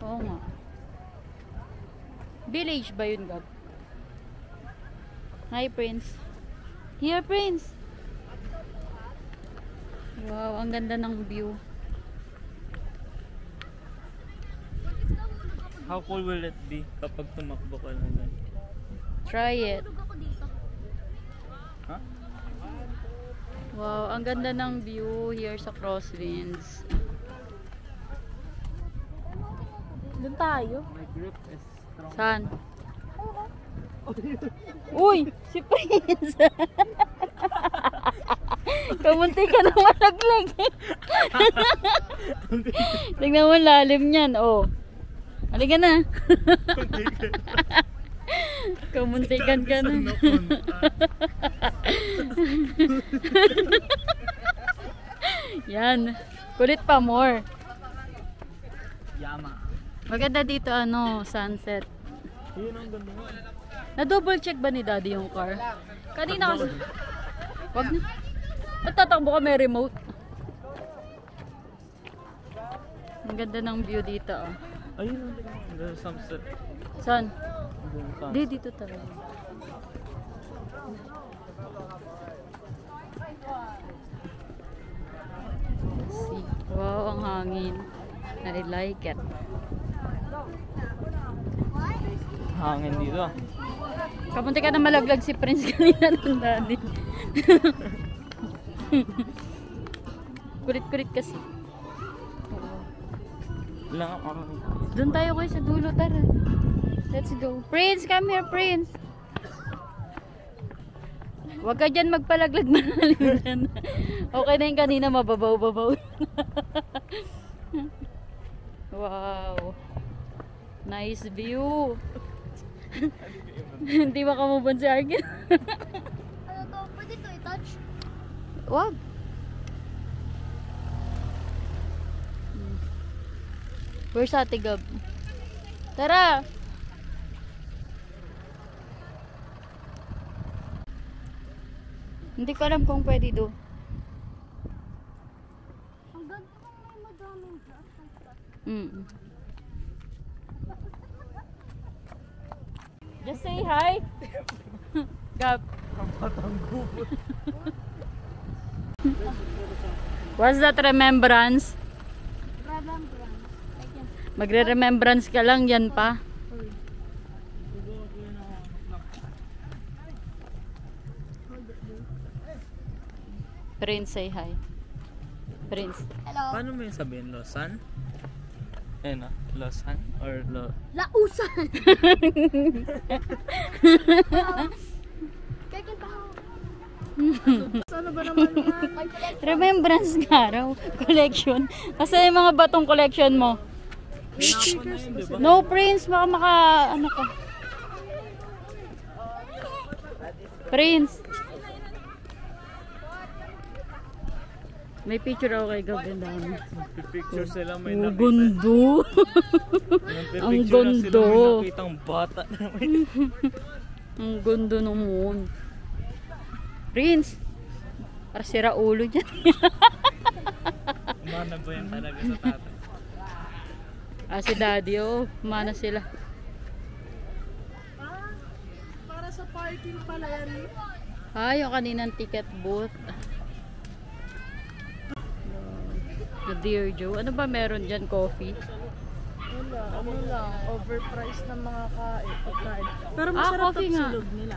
Oo nga. Village ba yun, Gab? Hi, Prince. Here, Prince. Wow, ang ganda ng view. How cool will it be kapag tumakbo ka lang? Try it. Huh? Wow, ang ganda ng view here sa Crosswinds. Doon tayo. My grip is strong. Saan? Uy! Si Prince! Kamunti ka na malaglag. Tingnan mo lalim niyan, oh. Halika na. Kamuntikan ka na. Yan. Kulit pa more. Yama. Maganda dito ano, sunset. Yun ang ganda mo. Na-double check ba ni Daddy yung car? Kanina kasi. Wag na. At tatakbo ka may remote. Ang ganda ng view dito, oh. Ayun ang ganda. Sunset. Saan? Sunset. Di, dito talaga. See. Wow, ang hangin. I like it. Hangin dito. Kapunti ka na malaglag si Prince kanina ng Daddy. Kulit-kulit kasi. Lang ako. Doon tayo kayo sa dulo, tara. Let's go. Prince, come here, Prince. Huwag ka dyan magpalaglag malalim dyan. Okay na yung kanina, mababaw-babaw. Wow. Nice view. Hindi ba kamubon si Arkin? Ano to? Pwede to i-touch? Wag. Where's Ate Gab? Tara! Hindi ko alam kung pwede do. Ang ganda ng may madaming grass. Just say hi. Gab. What's that remembrance? Magre-remembrance ka lang yan pa. Prince, say hi. Prince. Hello. Paano mo yung sabihin? Losan? Eh na? Losan? Or Lausan. Kakin pa ako. Ano ba naman yan? Remembrance nga raw. Collection. Kasi yung mga batong collection mo. No, Prince. Baka ano ka. Prince. May picture ako kay Gavin dami. picture sila may Ang nakita. gundo. Ang gundo. May nakitang bata namin. Ang gundo naman. Prince. Para sira ulo dyan. Mana ba yan talaga sa tatay? Si Daddy, oh. Mana sila. Para sa parking pala yan. Yung kaninang ticket booth. The Dear Joe. Ano ba meron dyan? Coffee? Wala, ano lang, overpriced na mga pagkain. Pero masarap coffee ang nga. silog nila.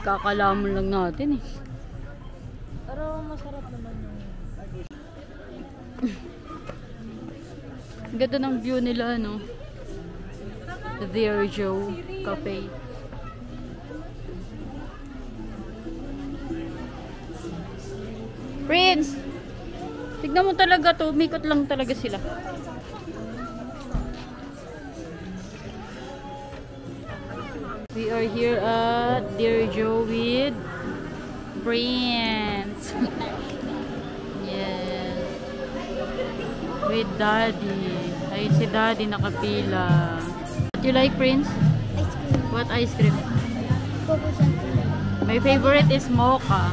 Kakalamon lang natin eh. Pero masarap naman yung... Ang ganda ng view nila, no? The Dear Joe Cafe. Prince! Tignan mo talaga to, umikot lang talaga sila. We are here at Dear Joe with Prince. Yes. With Daddy. Ay, si Daddy nakapila. What you like, Prince? Ice cream. What ice cream? Coco Chantilly. My favorite is mocha.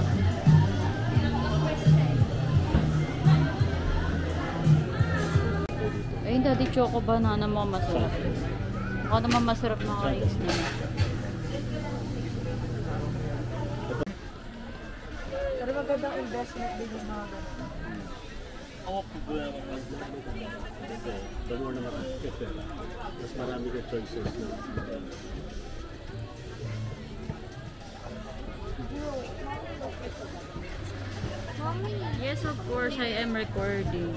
Ay, Daddy Choco Banana mo masarap. Ako naman masarap mga cakes na. Pero magandang investment din yung mga ganun. The more na makakit eh. Mas marami ka choices na. Yes, of course, I am recording.